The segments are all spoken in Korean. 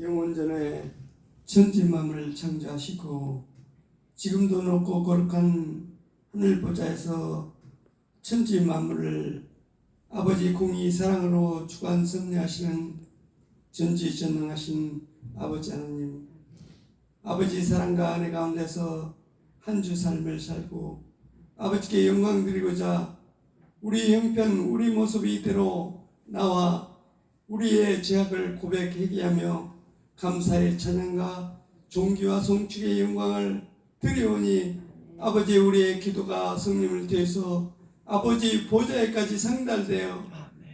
영원전에 천지만물을 창조하시고 지금도 높고 거룩한 하늘 보좌에서 천지만물을 아버지 공의 사랑으로 주관 섭리하시는 전지전능하신 아버지 하나님, 아버지 사랑과 은혜 가운데서 한 주 삶을 살고 아버지께 영광 드리고자 우리 형편 우리 모습이 이대로 나와 우리의 죄악을 고백 회개하며 감사의 찬양과 존귀와 송축의 영광을 드리오니 아버지 우리의 기도가 성령을 통해서 아버지 보좌에까지 상달되어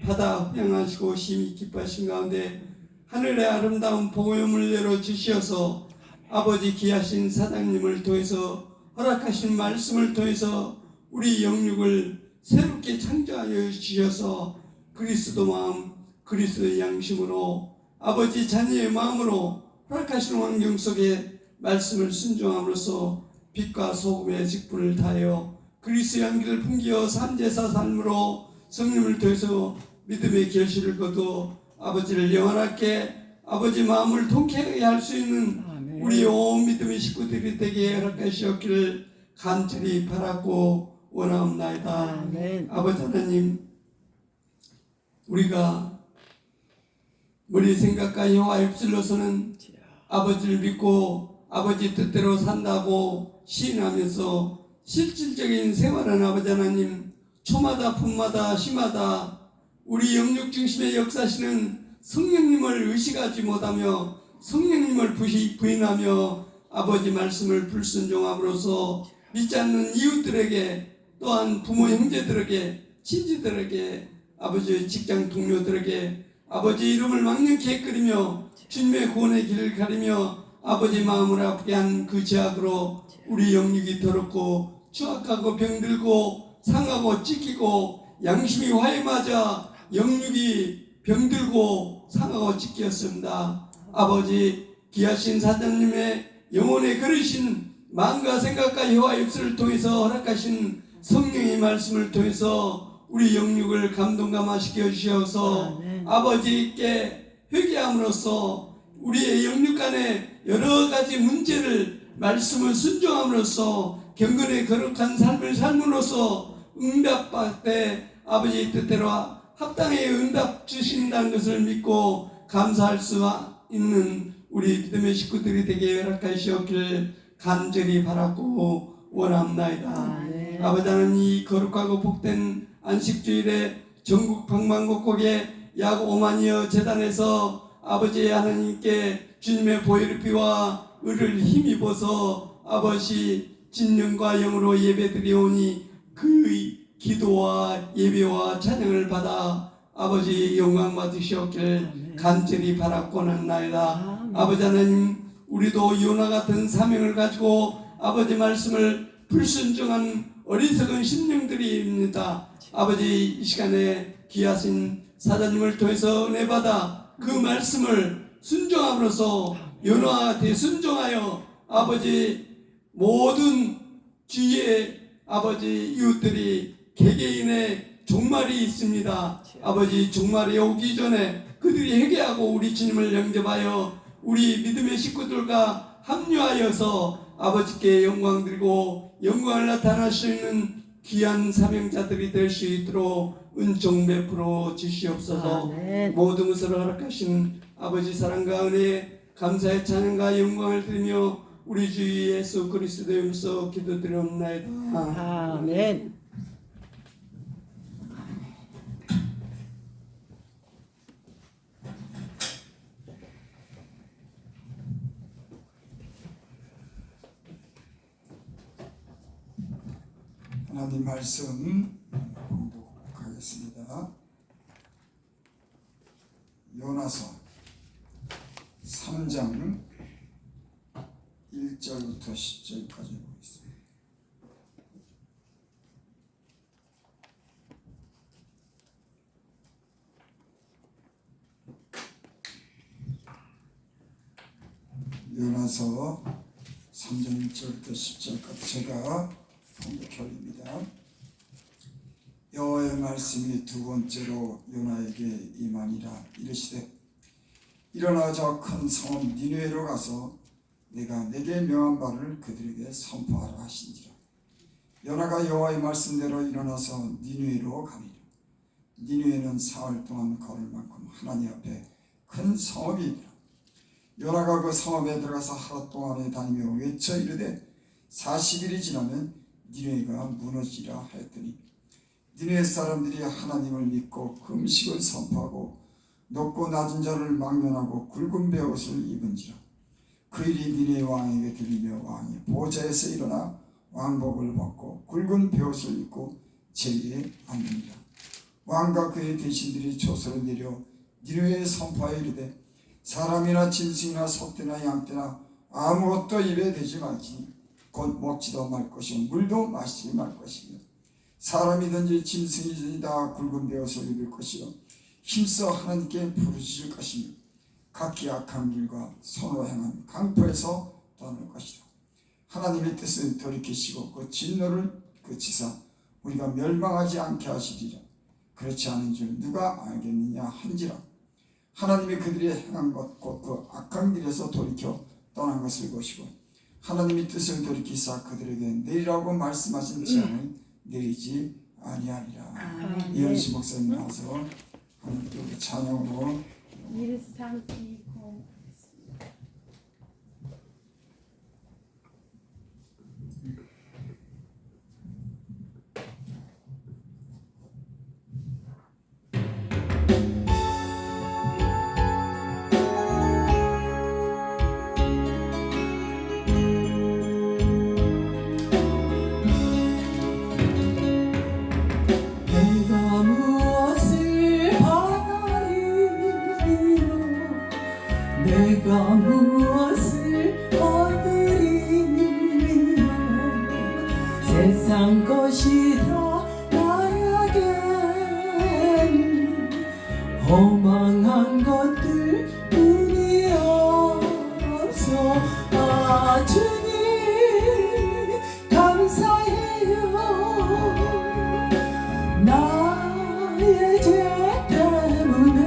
받아 향하시고 심히 기뻐하신 가운데 하늘의 아름다운 복음을 열어주시어서 아버지 귀하신 사장님을 통해서 허락하신 말씀을 통해서 우리 영육을 새롭게 창조하여 주셔서 그리스도 마음 그리스도의 양심으로 아버지 자녀의 마음으로 허락하신 환경 속에 말씀을 순종함으로써 빛과 소금의 직분을 다하여 그리스도의 향기를 풍기어 산제사 삶으로 성령을 통해서 믿음의 결실을 거두어 아버지를 영원하게 아버지 마음을 통쾌하게 할 수 있는 우리 온 믿음의 식구들이 되게 허락하시옵기를 간절히 바라고 원하옵나이다. 아멘. 아버지 하나님, 우리가 우리 생각과 여호와 입술로서는 아버지를 믿고 아버지 뜻대로 산다고 시인하면서 실질적인 생활은 아버지 하나님 초마다 품마다 시마다 우리 영육 중심의 역사시는 성령님을 의식하지 못하며 성령님을 부인하며 아버지 말씀을 불순종함으로써 믿지 않는 이웃들에게 또한 부모 형제들에게 친지들에게 아버지 직장 동료들에게 아버지 이름을 망령케 끓이며 주님의 구원의 길을 가리며 아버지 마음을 아프게 한 그 죄악으로 우리 영육이 더럽고 추악하고 병들고 상하고 찢기고 양심이 화에 맞아 영육이 병들고 상하고 찢겼습니다. 아버지 귀하신 사장님의 영혼에 그르신 마음과 생각과 혀와 입술을 통해서 허락하신 성령의 말씀을 통해서 우리 영육을 감동감화시켜 주셔서 아버지께 회개함으로써 우리의 영육 간의 여러 가지 문제를 말씀을 순종함으로써 경건의 거룩한 삶을 삶으로써 응답받되 아버지 뜻대로 합당의 응답 주신다는 것을 믿고 감사할 수 있는 우리 믿음의 식구들이 되게 허락하시옵기를 간절히 바라고 원합나이다. 아버지 하나님, 이 거룩하고 복된 안식주일에 전국 방방곡곡에 약 5만여 재단에서 아버지 하나님께 주님의 보혈의 피와 의를 힘입어서 아버지 진령과 영으로 예배드리오니 그 기도와 예배와 찬양을 받아 아버지 영광 받으시옵기를 간절히 바라고는 나이다. 아버지 하나님, 우리도 요나 같은 사명을 가지고 아버지 말씀을 불순종한 어리석은 심령들입니다. 아버지 이 시간에 귀하신 사장님을 통해서 은혜 받아 그 말씀을 순종함으로써 요나 대순종하여 아버지 모든 주위의 아버지 이웃들이 개개인의 종말이 있습니다. 아버지 종말이 오기 전에 그들이 회개하고 우리 주님을 영접하여 우리 믿음의 식구들과 합류하여서 아버지께 영광 드리고 영광을 나타낼 수 있는 귀한 사명자들이 될 수 있도록 은총 베풀어 주시옵소서. 모든 것을 허락하신 아버지 사랑과 은혜 감사의 찬양과 영광을 드리며 우리 주 예수 그리스도의 이름으로 기도드리옵나이다. 아멘. 하나님 말씀 공독하겠습니다. 요나서 3장 1절부터 10절까지 보겠습니다. 요나서 3장 1절부터 10절까지 제가 공독해 올립니다. 여호와의 말씀이 두 번째로 요나에게 임하니라. 이르시되 일어나 저 큰 성읍 니느웨로 가서 내가 내게 명한 바를 그들에게 선포하라 하신지라. 요나가 여호와의 말씀대로 일어나서 니느웨로 가니라. 니느웨는 사흘 동안 걸을 만큼 하나님 앞에 큰 성읍이니라. 요나가 그 성읍에 들어가서 하루 동안에 다니며 외쳐 이르되 40일이 지나면 니느웨가 무너지라 하였더니 니느웨 사람들이 하나님을 믿고 금식을 선포하고 높고 낮은 자를 막론하고 굵은 베옷을 입은지라. 그 일이 니느웨 왕에게 들리며 왕이 보좌에서 일어나 왕복을 벗고 굵은 베옷을 입고 제위에 앉느니라. 왕과 그의 대신들이 조서를 내려 니느웨에 선포하여 이르되 사람이나 짐승이나 소떼나 양떼나 아무것도 입에 대지 말지니 곧 먹지도 말 것이요 물도 마시지 말 것이며 사람이든지 짐승이든지 다 굵은 베옷을 입을 것이요 힘써 하나님께 부르짖을 것이며 각기 악한 길과 손으로 행한 강포에서 떠날 것이다. 하나님의 뜻을 돌이키시고 그 진노를 그치사 우리가 멸망하지 않게 하시리라. 그렇지 않은 줄 누가 알겠느냐 한지라. 하나님이 그들이 행한 것 곧 그 악한 길에서 돌이켜 떠난 것을 보시고 하나님의 뜻을 돌이키사 그들에게 내리라고 말씀하신 재앙을 내리지 아니하리라. 이현식 목사님 나와서 하나님께 찬양으로 일상이고 내가 무엇을 바라리요 내가 무엇을 얻으리요 세상 것이 다 나에게는 허망한 것들 뿐이 없어 아 주님 감사해요 나의 죄 때문에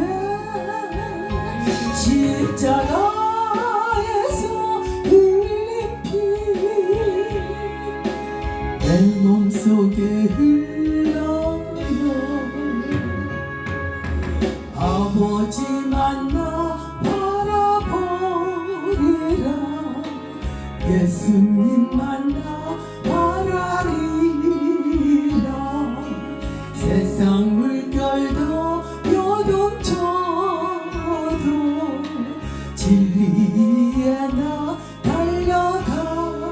십자가에서 흘린 피 내 몸속에 흘러요 아버지 만나 바라보리라 예수님 만나 바라리라 세상 물결도 요동쳐도 진리에 나 달려가리라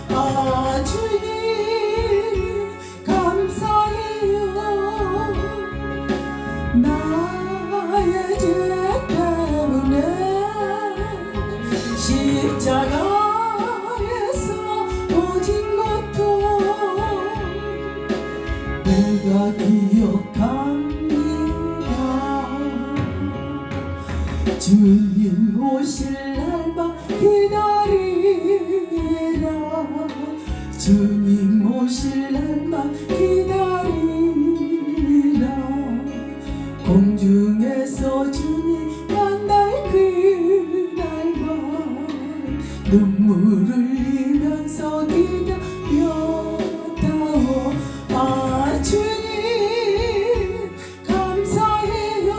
아 주님 감사해요 나의 죄 때문에 십자가에서 오진 것도 내가 기억합니다 주님 오실 날만 기다리라 주님 오실 날만 기다리라 공중에서 주님 만날 그날만 눈물을 흘리면서 기다렸다오 아 주님 감사해요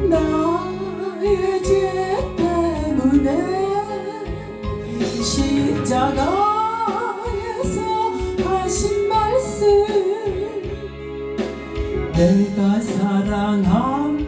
나의 죄 때문에 십자가에서 하신 말씀 내가 사랑합니다.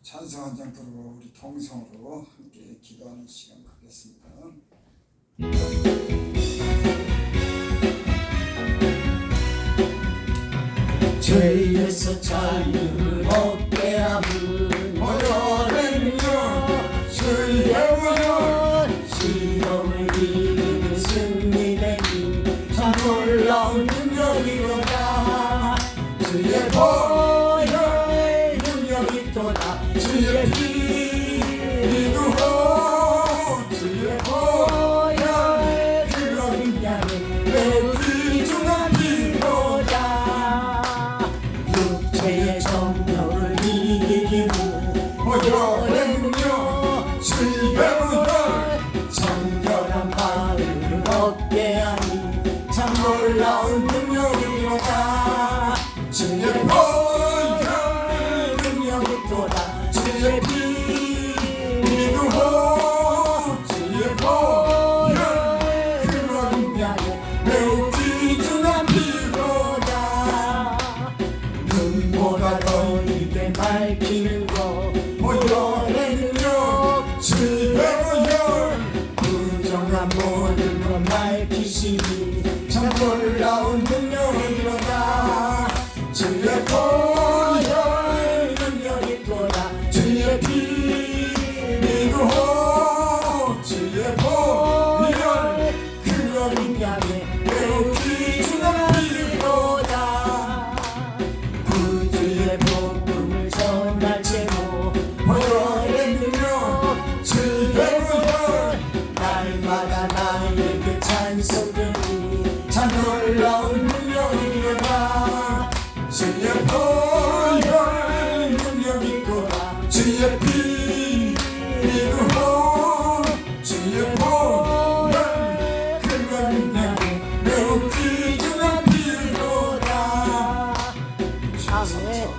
찬송 한 장 부르고 우리 통성으로 함께 기도하는 시간 갖겠습니다. 죄에서 자유를 얻게 하는 모여는요 주의 모여 시험을 이기는 승리의 힘 참 놀라운 능력이로다 주의 복 밝히는 것 모여의 능력 주의 보혈 부정한 모든 것 밝히시니 참 놀라운 능력이로다 주의 보혈 능력이 또다 주의 피 믿고 주의 보혈 그 어린 양의 매우 귀중한 피로다 구주의 복음을 전할 제목 보혈의 능력 주의 보혈 날마다 나에게 찬송되니 참 놀라운 능력이로다 주의 보혈 능력이 또다 주의 피 믿고 주의 보혈 그 어린 양의 매우 귀중한 피로다 아멘.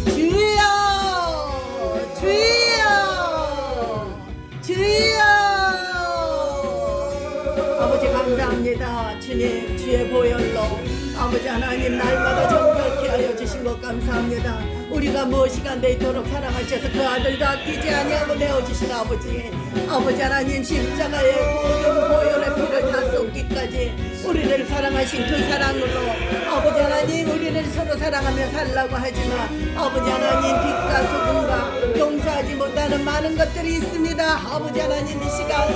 주여 주여 주여 아버지 감사합니다. 주님 주의 보혈로 아버지 하나님 날마다 정결케 하여 주신 것 감사합니다. 우리가 무엇이가 되도록 사랑하셔서 그 아들도 아끼지 아니하고 내어주신 아버지 하나님 십자가의 모든 보혈의 피를 다 쏟기까지 우리를 사랑하신 그 사랑으로 아버지 하나님 우리를 서로 사랑하며 살라고 하지만 아버지 하나님 빛과 소금과 용서하지 못하는 많은 것들이 있습니다. 아버지 하나님 이 시간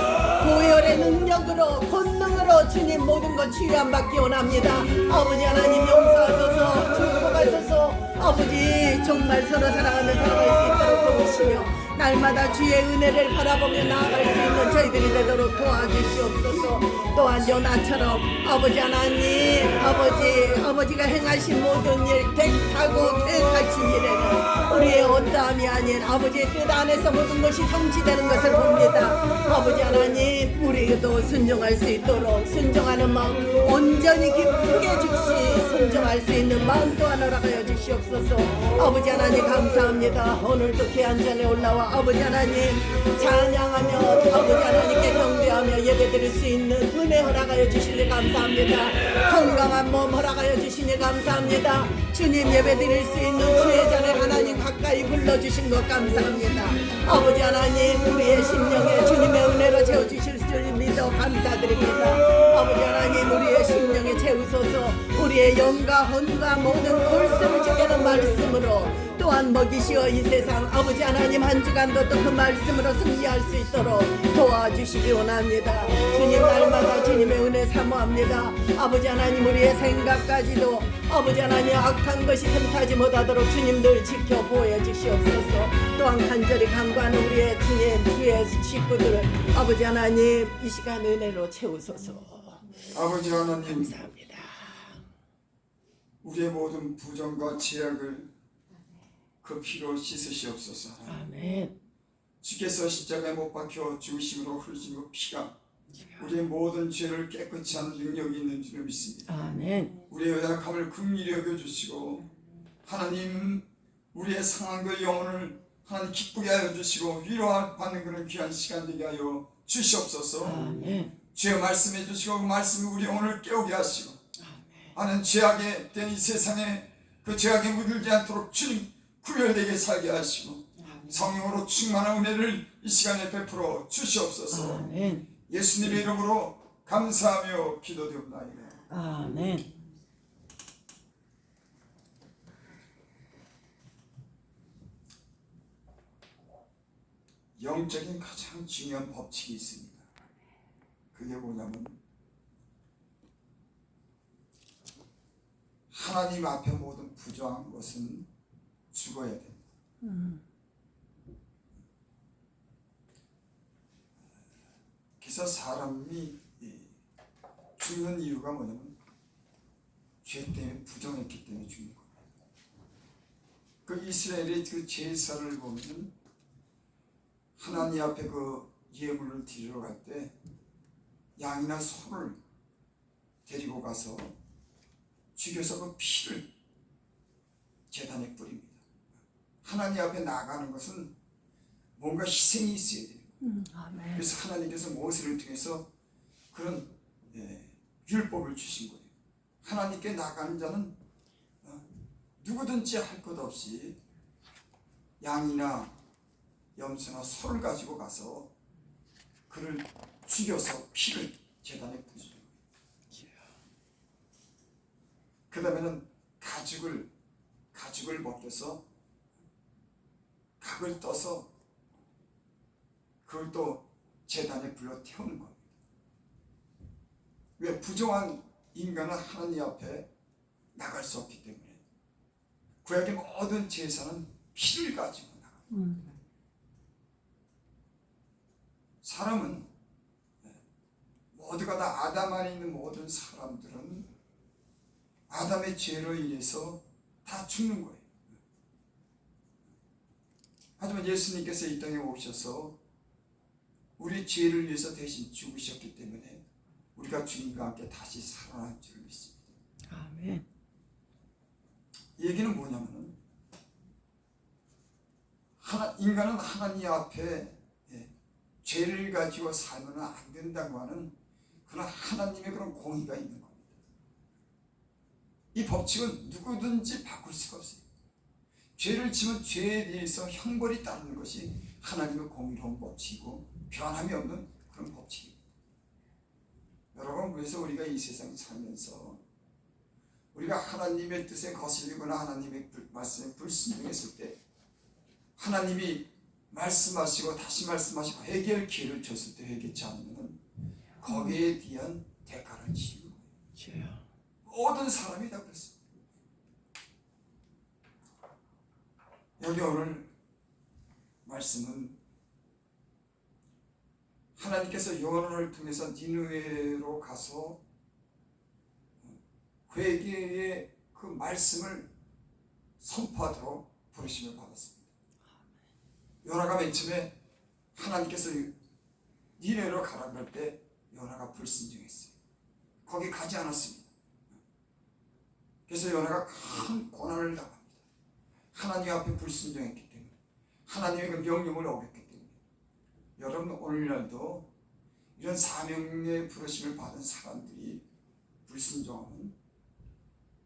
보혈의 능력으로 권능으로 주님 모든 것 치유함 받기 원합니다. 아버지 하나님 용서하소서 축복하소서 아버지 정말 서로 사랑하며 살아갈 수 있도록 도우시며 날마다 주의 은혜를 바라보며 나아갈 수 있는 저희들이 되도록 도와주시옵소서. 또한 요나처럼 아버지 하나님 아버지가 행하신 모든 일 택하고 계획하신 일에는 우리의 어떠함이 아닌 아버지의 뜻 안에서 모든 것이 성취되는 것을 봅니다. 아버지 하나님 우리도 순종할 수 있도록 순종하는 마음 온전히 기쁘게 주시 순종할 수 있는 마음 또한 허락하여 주시옵소서. 아버지 하나님 감사합니다. 오늘도 귀한 전에 올라와 아버지 하나님 찬양하며 아버지 하나님께 경배하며 예배드릴 수 있는 은혜 허락하여 주시니 감사합니다. 건강한 몸 허락하여 주시니 감사합니다. 주님 예배드릴 수 있는 주의 전에 하나님 가까이 불러주신 것 감사합니다. 아버지 하나님 우리의 심령에 주님의 은혜로 채워주실 줄 믿어 감사드립니다. 아버지 하나님 우리의 심령에 채우소서. 우리의 영과 혼과 모든 골수를 쪼개는 말씀으로 또한 먹이시어 이 세상 아버지 하나님 한 주간도 또 그 말씀으로 승리할 수 있도록 도와주시기 원합니다. 주님 날마다 주님의 은혜 사모합니다. 아버지 하나님 우리의 생각까지도 아버지 하나님 악한 것이 틈타지 못하도록 주님 늘 지켜 보여주시옵소서. 또한 간절히 간구하는 우리의 주님 주의 식구들을 아버지 하나님 이 시간 은혜로 채우소서. 아버지 하나님 감사합니다. 우리의 모든 부정과 죄악을 그 피로 씻으시옵소서. 아멘. 주께서 십자가에 못 박혀 죽으심으로 흘리신 그 피가 우리의 모든 죄를 깨끗이 하는 능력이 있는 줄을 믿습니다. 아멘. 우리의 연약함을 긍휼히 여겨주시고 하나님 우리의 상한과 영혼을 하나님 기쁘게 하여 주시고 위로받는 그런 귀한 시간 되게 하여 주시옵소서. 아멘. 주의 말씀해 주시고 그 말씀이 우리 영혼을 깨우게 하시고 하나님 죄악에 된 이 세상에 그 죄악에 물들지 않도록 주님 구별되게 살게 하시고 성령으로 충만한 은혜를 이 시간에 베풀어 주시옵소서. 아멘. 예수님의 이름으로 감사하며 기도드립니다. 아멘. 영적인 가장 중요한 법칙이 있습니다. 그게 뭐냐면 하나님 앞에 모든 부정한 것은 죽어야 됩니다. 그래서 사람이 죽는 이유가 뭐냐면 죄 때문에 부정했기 때문에 죽는 겁니다. 그 이스라엘의 그 제사를 보면 하나님 앞에 그 예물을 드리러 갈 때 양이나 소를 데리고 가서 죽여서 그 피를 제단에 뿌립니다. 하나님 앞에 나가는 것은 뭔가 희생이 있어야 돼요. 아멘. 그래서 하나님께서 모세를 통해서 그런 율법을 주신 거예요. 하나님께 나가는 자는 누구든지 할 것 없이 양이나 염소나 소를 가지고 가서 그를 죽여서 피를 제단에 부어주는 거예요. 그 다음에는 가죽을 벗겨서 각을 떠서 그걸 또 제단에 불러 태우는 겁니다. 왜? 부정한 인간은 하나님 앞에 나갈 수 없기 때문에 구약의 모든 제사는 피를 가지고 나갑니다. 사람은 모두가 다 아담 안에 있는 모든 사람들은 아담의 죄로 인해서 다 죽는 거예요. 하지만 예수님께서 이 땅에 오셔서 우리 죄를 위해서 대신 죽으셨기 때문에 우리가 주님과 함께 다시 살아날 줄 믿습니다. 아멘. 이 얘기는 뭐냐면은 인간은 하나님 앞에 죄를 가지고 살면 안 된다고 하는 그런 하나님의 그런 공의가 있는 겁니다. 이 법칙은 누구든지 바꿀 수가 없어요. 죄를 지면 죄에 대해서 형벌이 따르는 것이 하나님의 공의로운 법칙이고 변함이 없는 그런 법칙입니다. 여러분, 그래서 우리가 이 세상 살면서 우리가 하나님의 뜻에 거슬리거나 하나님의 말씀에 불순종했을 때 하나님이 말씀하시고 다시 말씀하시고 회개할 기회를 줬을 때 회개치 않으면 거기에 대한 대가를 치는 거예요. 모든 사람이 다 그렇습니다. 여기 오늘 말씀은 하나님께서 요한을 통해서 니느웨로 가서 회개의 그 말씀을 선포하도록 부르심을 받았습니다. 요나가 맨 처음에 하나님께서 니느웨로 가라 그럴 때 요나가 불순종했어요. 거기 가지 않았습니다. 그래서 요나가 큰 고난을 당합니다. 하나님 앞에 불순종했기 때문에, 하나님의 그 명령을 어겼기 때문에. 여러분, 오늘날도 이런 사명의 부르심을 받은 사람들이 불순종하면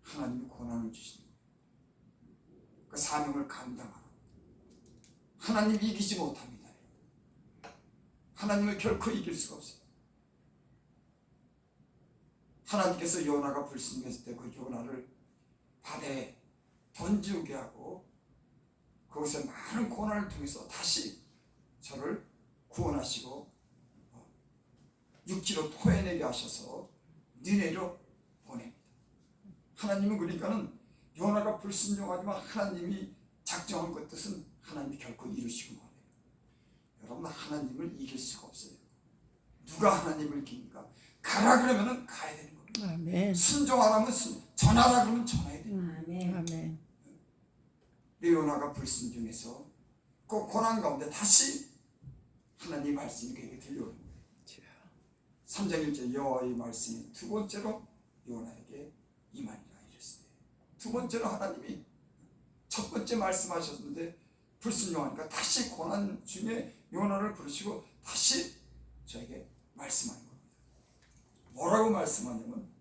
하나님이 고난을 주시는 거예요. 그 사명을 감당하라. 하나님 이기지 못합니다. 하나님을 결코 이길 수가 없어요. 하나님께서 요나가 불순종했을 때 그 요나를 바다에 던지게 하고 거기서 많은 고난을 통해서 다시 저를 구원하시고 육지로 토해내게 하셔서 니네로 보냅니다. 하나님은 그러니까는 요나가 불순종하지만 하나님이 작정한 그 뜻은 하나님이 결코 이루시고 말해요. 여러분, 하나님을 이길 수가 없어요. 누가 하나님을 이깁니까? 가라 그러면은 가야 되는 겁니다. 아멘. 순종하라면 전하라 그러면 전해야 돼요. 아멘. 요나가 불순종해서 그 고난 가운데 다시 하나님 말씀이 그에게 들려오는 거예요. 3장 1절 여호와의 말씀이 두 번째로 요나에게 임하니라 이랬을 때, 두 번째로 하나님이 첫 번째 말씀하셨는데 불순종하니까 다시 고난 중에 요나를 부르시고 다시 저에게 말씀하는 겁니다. 뭐라고 말씀하냐면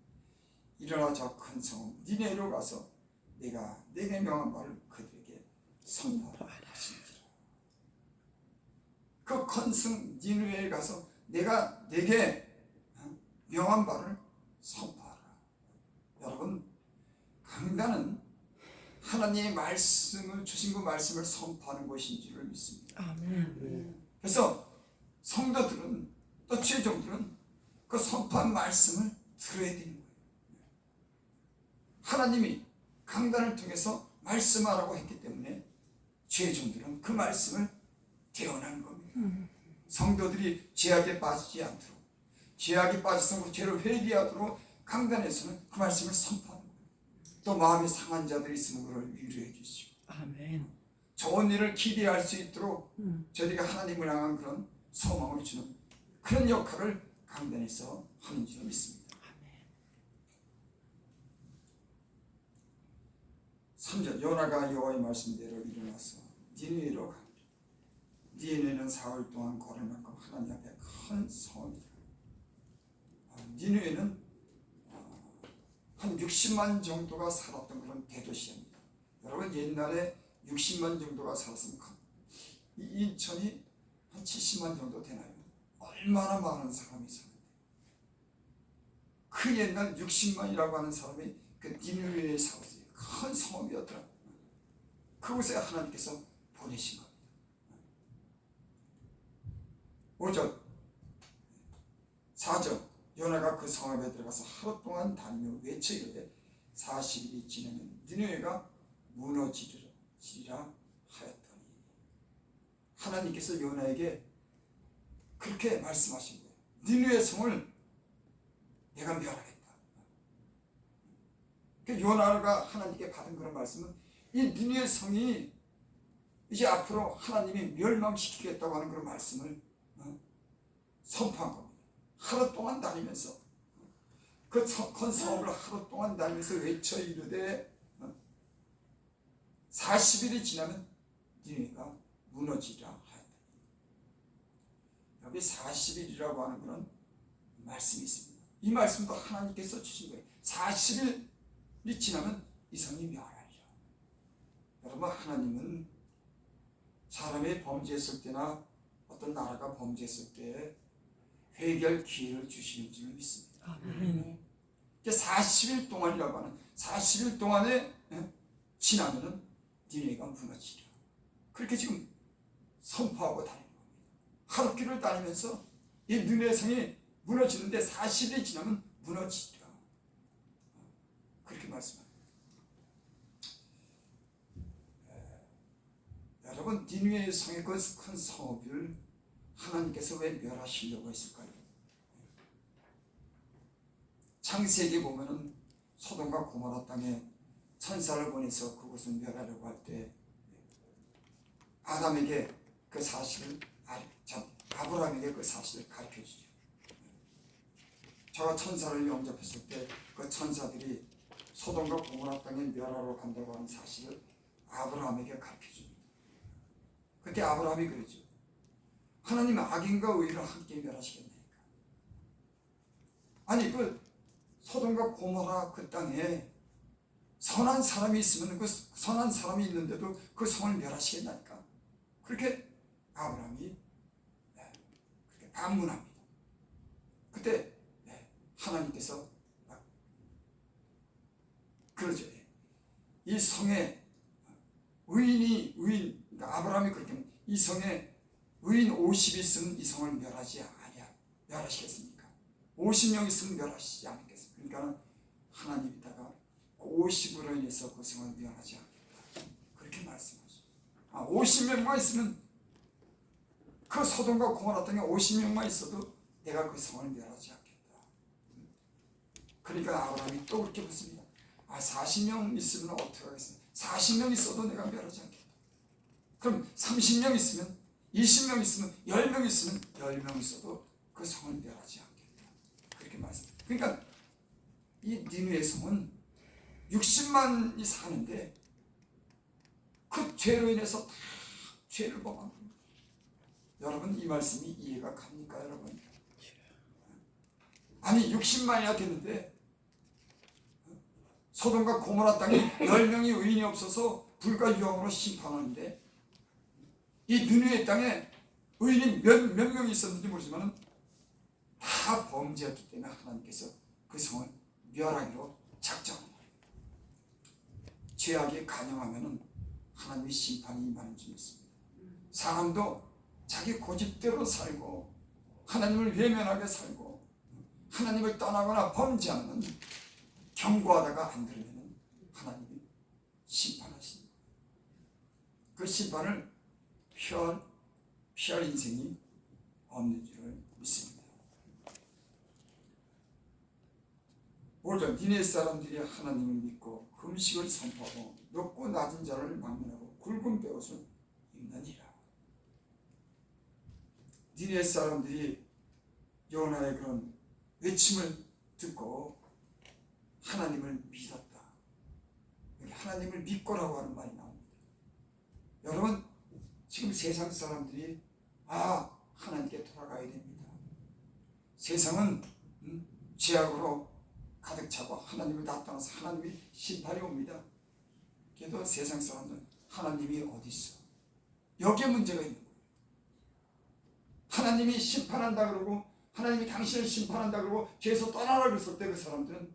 일어나 저 큰 성 니네로 가서 내가 내게 명한 바를 그들에게 선포하라 하시니라. 그 큰 성 니느웨에 가서 내가 내게 명한 바를 선포하라. 여러분, 강단은 하나님의 말씀을 주신 그 말씀을 선포하는 것인 줄을 믿습니다. 아멘. 그래서 성도들은 또 죄종들은 그 선포한 말씀을 들어야 되는 거예요. 하나님이 강단을 통해서 말씀하라고 했기 때문에 죄종들은 그 말씀을 대언하는 겁니다. 성도들이 죄악에 빠지지 않도록, 죄악에 빠져서 죄를 회개하도록 강단에서는 그 말씀을 선포하는 거예요. 또 마음이 상한 자들이 있으면 그를 위로해 주시고 아멘. 좋은 일을 기대할 수 있도록 저희가 하나님을 향한 그런 소망을 주는 그런 역할을 강단에서 하는 줄 믿습니다. 3절 요나가 여호와의 말씀대로 일어나서 니느웨로 갑니다. 니느웨는 사흘 동안 걸을 만큼 하나님 앞에 큰 성이다. 니느웨는 한 60만 정도가 살았던 그런 대도시입니다. 여러분 옛날에 60만 정도가 살았으면 이 인천이 한 70만 정도 되나요? 얼마나 많은 사람이 사는데 그 옛날 60만이라고 하는 사람이 그 니느웨에 살았어요. 큰 성읍이었더라. 그곳에 하나님께서 보내신 겁니다. 5절 4절 요나가 그 성읍에 들어가서 하루 동안 다니며 외쳐 이르되 40일이 지나면 니느웨가 무너지리라 하였더니 하나님께서 요나에게 그렇게 말씀하신 거예요. 니느웨 성을 내가 멸하겠다. 요나가 하나님께 받은 그런 말씀은 이 니느웨 성이 이제 앞으로 하나님이 멸망시키겠다고 하는 그런 말씀을 선포한 겁니다. 하루 동안 다니면서 그 큰 성읍을 하루 동안 다니면서 외쳐 이르되 40일이 지나면 니느웨가 무너지리라 하였다. 여기 40일이라고 하는 그런 말씀이 있습니다. 이 말씀도 하나님께서 주신 거예요. 40일이 지나면 이 성이 멸하리라. 여러분 하나님은 사람이 범죄했을 때나 어떤 나라가 범죄했을 때 회개할 기회를 주시는 줄 믿습니다. 이제 40일 동안이라고 하는 40일 동안에 지나면은 니느웨가 무너지리라. 그렇게 지금 선포하고 다니는 겁니다. 하룻길을 다니면서 이 니느웨 성이 무너지는데 40일이 지나면 무너지리라. 그렇게 말씀합니다. 여러분 니느웨 성의 그 큰 성읍을 하나님께서 왜 멸하시려고 했을까요? 창세기에 보면은 소돔과 고모라 땅에 천사를 보내서 그곳을 멸하려고 할 때 아담에게 그 사실을 아브라함에게 그 사실을 가르쳐 주죠. 저가 천사를 영접했을 때 그 천사들이 소돔과 고모라 땅에 멸하러 간다고 하는 사실을 아브라함에게 가르쳐 줍니다. 그때 아브라함이 그러죠. 하나님 악인과 의인을 함께 멸하시겠나이까. 아니 그 소돔과 고모라 그 땅에 선한 사람이 있으면 그 선한 사람이 있는데도 그 성을 멸하시겠나이까. 그렇게 아브라함이 그렇게 반문합니다. 그때 하나님께서 그러죠. 이 성에 의인 그러니까 아브라함이 그렇게 이 성에 의인 50이 있으면 이 성을 멸하시겠습니까? 50명 있으면 멸하시지 않겠습니까? 그러니까 하나님이다가 50으로 인해서 그 성을 멸하지 않겠다. 그렇게 말씀하죠. 50명만 있으면 그 소돔과 고모라 땅에 50명만 있어도 내가 그 성을 멸하지 않겠다. 그러니까 아브라함이 또 그렇게 묻습니다. 40명 있으면 어떻게 하겠습니까? 40명 있어도 내가 멸하지 않겠다. 그럼 30명 있으면 20명 있으면 10명 있으면 10명 있어도 그 성을 멸하지 않겠다. 그렇게 말씀합니다. 그러니까 이 니느웨 성은 60만이 사는데 그 죄로 인해서 다 죄를 범한 겁니다. 여러분 이 말씀이 이해가 갑니까 여러분? 아니 60만이나 되는데 소돔과 고모라 땅에 10명이 의인이 없어서 불과 유황으로 심판하는데 이 니느웨 땅에 의인이 몇 명이 있었는지 모르지만 다 범죄했기 때문에 하나님께서 그 성을 멸하기로 작정한 거예요. 죄악이 간영하면은 하나님의 심판이 임하는 줄 믿습니다. 사람도 자기 고집대로 살고 하나님을 외면하게 살고 하나님을 떠나거나 범죄하면 경고하다가 안 들으면 하나님이 심판하십니다. 그 심판을 피할 인생이 없는 줄을 믿습니다. 5절 니느웨 사람들이 하나님을 믿고 금식을 선포하고 높고 낮은 자를 막론하고 굵은 베옷을 입느니라. 니느웨 사람들이 요나의 그런 외침을 듣고 하나님을 믿었다. 여기 하나님을 믿고라고 하는 말이 나옵니다. 여러분 지금 세상 사람들이 하나님께 돌아가야 됩니다. 세상은 죄악으로 가득 차고 하나님을 다 떠나서 하나님의 심판이 옵니다. 그래도 세상 사람들은 하나님이 어디 있어? 여기에 문제가 있는 거예요. 하나님이 심판한다 그러고 하나님이 당신을 심판한다 그러고 죄에서 떠나라 그랬을 때 그 사람들은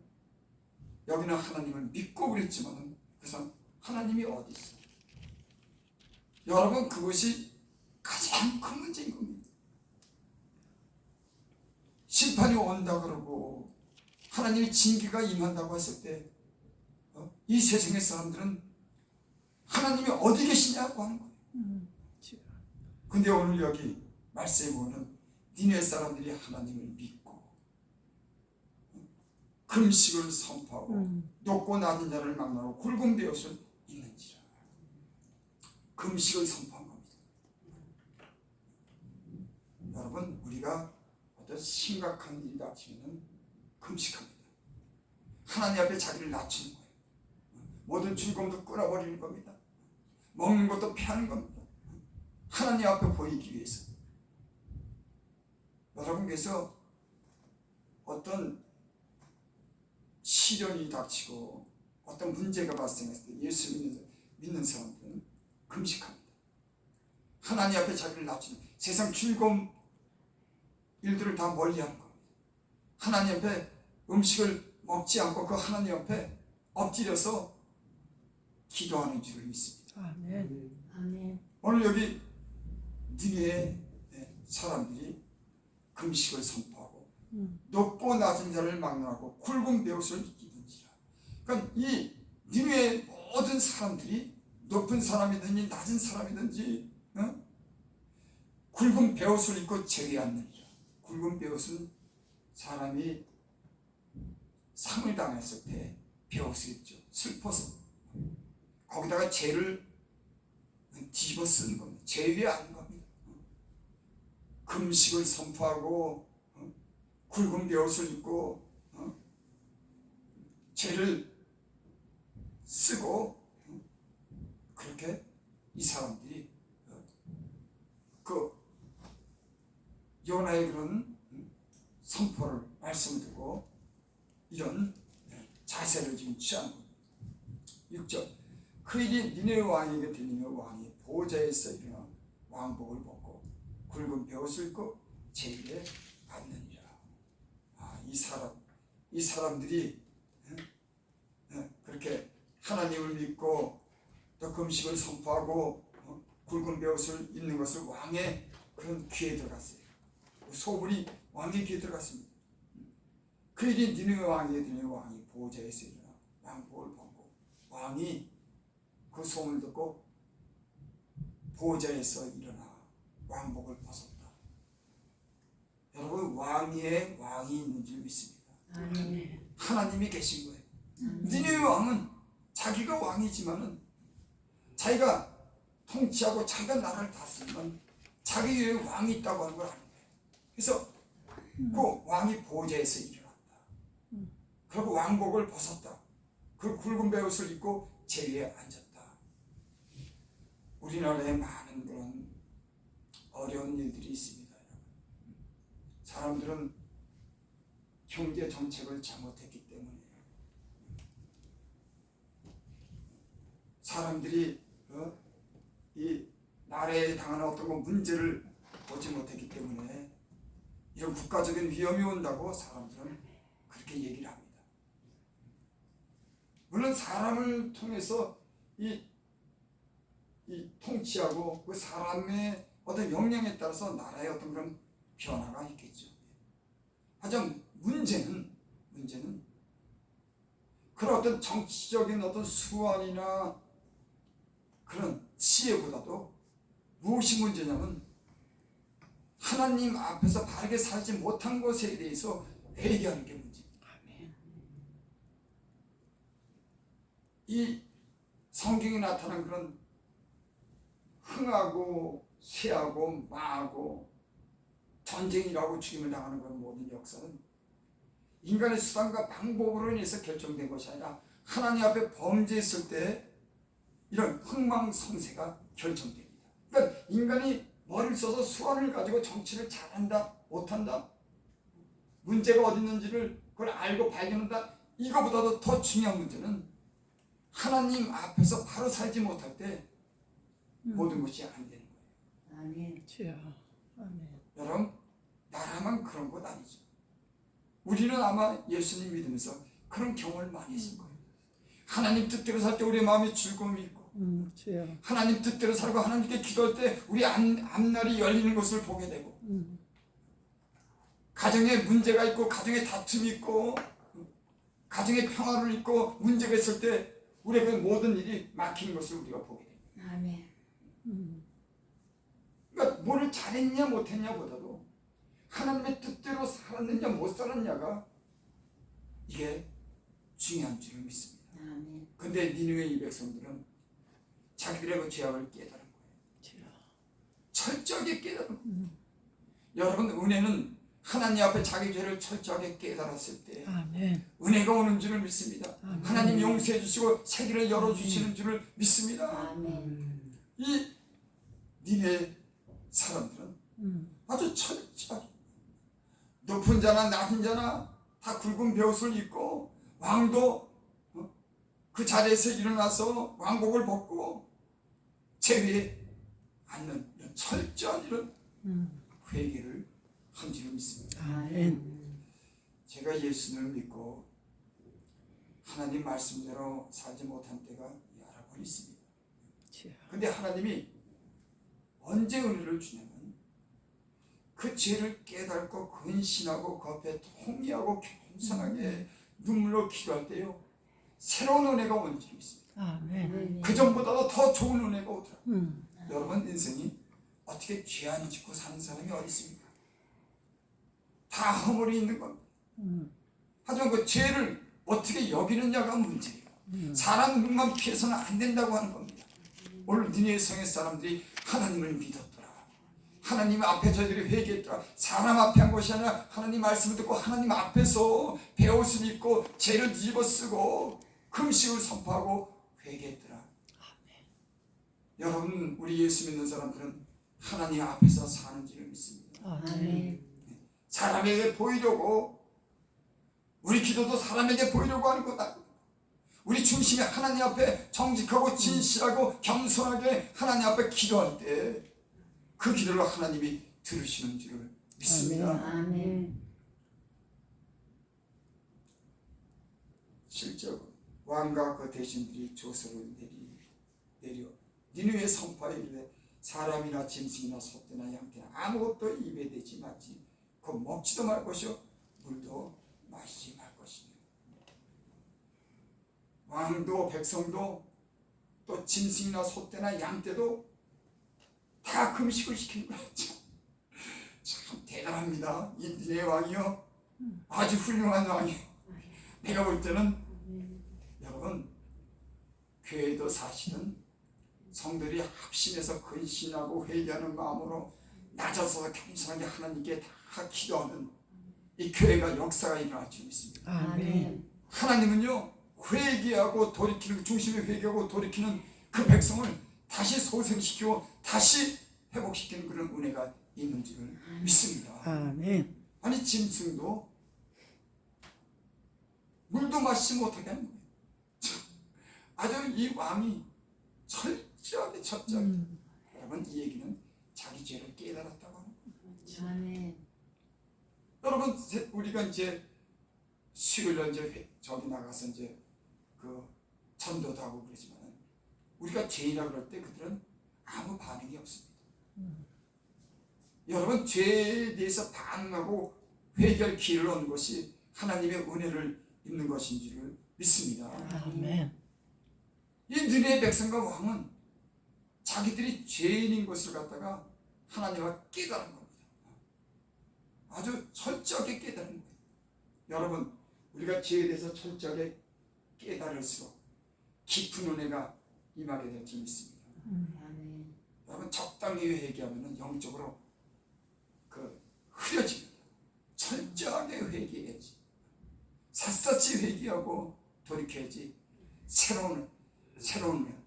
여기는 하나님을 믿고 그랬지만 그 사람 하나님이 어디 있어? 여러분 그것이 가장 큰 문제인 겁니다. 심판이 온다 그러고 하나님의 징계가 임한다고 했을 때 이 세상의 사람들은 하나님이 어디 계시냐고 하는 거예요. 근데 오늘 여기 말씀에 보면 니네 사람들이 하나님을 믿고 금식을 선포하고 높고 낮은 자를 만나고 굵은 배옷을 입는지라. 금식을 선포한 겁니다. 여러분 우리가 어떤 심각한 일이 닥치면 금식합니다. 하나님 앞에 자기를 낮추는 거예요. 모든 즐거움도 끊어버리는 겁니다. 먹는 것도 피하는 겁니다. 하나님 앞에 보이기 위해서. 여러분께서 어떤 시련이 닥치고 어떤 문제가 발생했을 때 예수 믿는 사람들은 금식합니다. 하나님 앞에 자기를 낮추는 세상 즐거운 일들을 다 멀리하는 겁니다. 하나님 앞에 음식을 먹지 않고 그 하나님 앞에 엎드려서 기도하는 줄을 믿습니다. 아멘. 아멘. 오늘 여기 니네의 사람들이 금식을 선포하고 높고 낮은 자를 막론하고 굵은 배옷을 입은지라. 그러니까 이 니네의 모든 사람들이 높은 사람이든지 낮은 사람이든지 굵은 배옷을 입고 제외하느니라. 굵은 배옷은 사람이 상을 당했을 때 배옷을 입죠. 슬퍼서 거기다가 죄를 뒤집어 쓰는 겁니다. 제외하는 겁니다. 금식을 선포하고 굵은 배옷을 입고 죄를 쓰고 그렇게 이 사람들이 그 요나의 그런 선포를 말씀을 듣고 이런 자세를 지금 취한 겁니다. 6절 그 일이 니네 왕에게 들리며 왕이 보좌에서 일어나 왕복을 벗고 굵은 배옷을 입고 제일에 앉느니라. 이 사람들이 그렇게 하나님을 믿고 또 금식을 선포하고 굵은 배옷을 입는 것을 왕의 그런 귀에 들어갔어요. 소문이 왕의 귀에 들어갔습니다. 그 일이 니네 왕에게 들리며 왕이 보좌에서 일어나 왕복을 벗고 왕이 그 소문을 듣고 보좌에서 일어나 왕복을 벗었다. 여러분 왕위에 왕이 있는 줄 믿습니다. 아멘. 하나님이 계신 거예요. 니네 왕은 자기가 왕이지만은 자기가 통치하고 자기가 나라를 다스리면 자기 위에 왕이 있다고 하는 걸 아는 거예요. 그래서 그 왕이 보좌에서 일어났다. 그리고 왕복을 벗었다. 그 굵은 배옷을 입고 제위에 앉았다. 우리나라에 많은 그런 어려운 일들이 있습니다. 사람들은 경제 정책을 잘못했기 때문에 사람들이 이 나라에 당하는 어떤 문제를 보지 못했기 때문에 이런 국가적인 위험이 온다고 사람들은 그렇게 얘기를 합니다. 물론 사람을 통해서 이 통치하고 그 사람의 어떤 역량에 따라서 나라의 어떤 그런 변화가 있겠죠. 하지만 문제는 그런 어떤 정치적인 어떤 수완이나 그런 지혜보다도 무엇이 문제냐면 하나님 앞에서 바르게 살지 못한 것에 대해서 회개하는 게 문제입니다. 이 성경에 나타난 그런 흥하고 쇠하고 마하고 전쟁이라고 죽임을 당하는 그런 모든 역사는 인간의 수단과 방법으로 인해서 결정된 것이 아니라 하나님 앞에 범죄했을 때 이런 흥망성쇠가 결정됩니다. 그러니까 인간이 머리를 써서 수완을 가지고 정치를 잘한다 못한다 문제가 어디 있는지를 그걸 알고 발견한다 이거보다도 더 중요한 문제는 하나님 앞에서 바로 살지 못할 때 모든 것이 안 되는 거예요. 아멘. 주여. 아멘. 여러분, 나라만 그런 것 아니죠. 우리는 아마 예수님 믿으면서 그런 경험을 많이 했을 거예요. 하나님 뜻대로 살 때 우리의 마음에 즐거움이 있고, 주여. 하나님 뜻대로 살고 하나님께 기도할 때 우리 앞날이 열리는 것을 보게 되고, 가정에 문제가 있고 가정에 다툼이 있고 가정에 평화를 있고 문제가 있을 때 우리의 그 모든 일이 막히는 것을 우리가 보게 됩니다. 아멘. 그러니까 뭘 잘했냐 못했냐 보다도 하나님의 뜻대로 살았느냐 못 살았냐가 이게 중요한 줄을 믿습니다. 아멘. 근데 니느웨 이 백성들은 자기들의 그 죄악을 깨달은 거예요. 주여. 철저하게 깨달은 거예요. 여러분, 은혜는 하나님 앞에 자기 죄를 철저하게 깨달았을 때 아멘. 은혜가 오는 줄을 믿습니다. 아멘. 하나님 용서해 주시고 세계를 열어주시는 줄을 믿습니다. 아멘. 이 니네 사람들은 아주 철저하게 높은 자나 낮은 자나 다 굵은 벼옷을 입고 왕도 그 자리에서 일어나서 왕복을 벗고 제위에 앉는 이런 철저한 이런 회개를 한 줄을 믿습니다. 아멘. 제가 예수님을 믿고 하나님 말씀대로 살지 못한 때가 여러 번 있습니다. 주여. 근데 하나님이 언제 은혜를 주냐면 그 죄를 깨닫고 근신하고 그 앞에 통회하고 겸손하게 눈물로 기도할 때요 새로운 은혜가 오는 줄 믿습니다. 아멘. 그 전보다도 더 좋은 은혜가 오더라고요. 여러분, 인생이 어떻게 죄 안 짓고 사는 사람이 어디 있습니까? 다 허물이 있는 겁니다. 하지만 그 죄를 어떻게 여기느냐가 문제예요. 사람 눈만 피해서는 안 된다고 하는 겁니다. 오늘 니네 성의 사람들이 하나님을 믿었더라. 하나님 앞에 저희들이 회개했더라. 사람 앞에 한 것이 아니라 하나님 말씀을 듣고 하나님 앞에서 베옷을 입고 죄를 뒤집어쓰고 금식을 선포하고 회개했더라. 여러분, 우리 예수 믿는 사람들은 하나님 앞에서 사는 줄을 믿습니다. 아멘. 사람에게 보이려고, 우리 기도도 사람에게 보이려고 하는 거다. 우리 중심이 하나님 앞에 정직하고 진실하고 겸손하게 하나님 앞에 기도할 때 그 기도를 하나님이 들으시는 줄을 믿습니다. 아멘. 실제로 왕과 그 대신들이 조서를 내려 니느웨 선포하여 이르되 사람이나 짐승이나 소떼나 양떼나 아무것도 입에 대지 말지 곧 먹지도 말 것이요 물도 마시지 말 것이며 왕도 백성도 또 짐승이나 소떼나 양떼도 다 금식을 시키는 거예요. 참 대단합니다. 이 니느웨 왕이요 아주 훌륭한 왕이에요. 내가 볼 때는 여러분, 교회도 사실은 성들이 합심해서 근신하고 회개하는 마음으로 낮아서 겸손하게 하나님께 다 기도하는 이 교회가 역사가 일어날 줄 믿습니다. 아멘. 하나님은요 회개하고 돌이키는, 중심에 회개하고 돌이키는 그 백성을 다시 소생시키고 다시 회복시키는 그런 은혜가 있는 줄을 믿습니다. 아멘. 아니, 짐승도 물도 마시지 못하게 하는 거예요. 아주 이 왕이 철저하게 여러분, 이 얘기는 자기 죄를 깨달았다고 하는 거예요. 아멘. 여러분, 우리가 이제 수요일날 이제 저기 나가서 이제 그 전도도 하고 그러지만 우리가 죄이라 그럴 때 그들은 아무 반응이 없습니다. 여러분, 죄에 대해서 반응하고 회개할 기회를 얻는 것이 하나님의 은혜를 입는 것인 줄을 믿습니다. 아멘. 이 느리의 백성과 왕은 자기들이 죄인인 것을 갖다가 하나님과 깨달은 겁니다. 아주 철저하게 깨달은 거예요. 여러분, 우리가 죄에 대해서 철저하게 깨달을수록 깊은 은혜가 임하게 될 줄 믿습니다. 아멘. 여러분, 적당히 회개하면 영적으로 흐려집니다. 철저하게 회개해야지. 샅샅이 회개하고 돌이켜야지. 새로운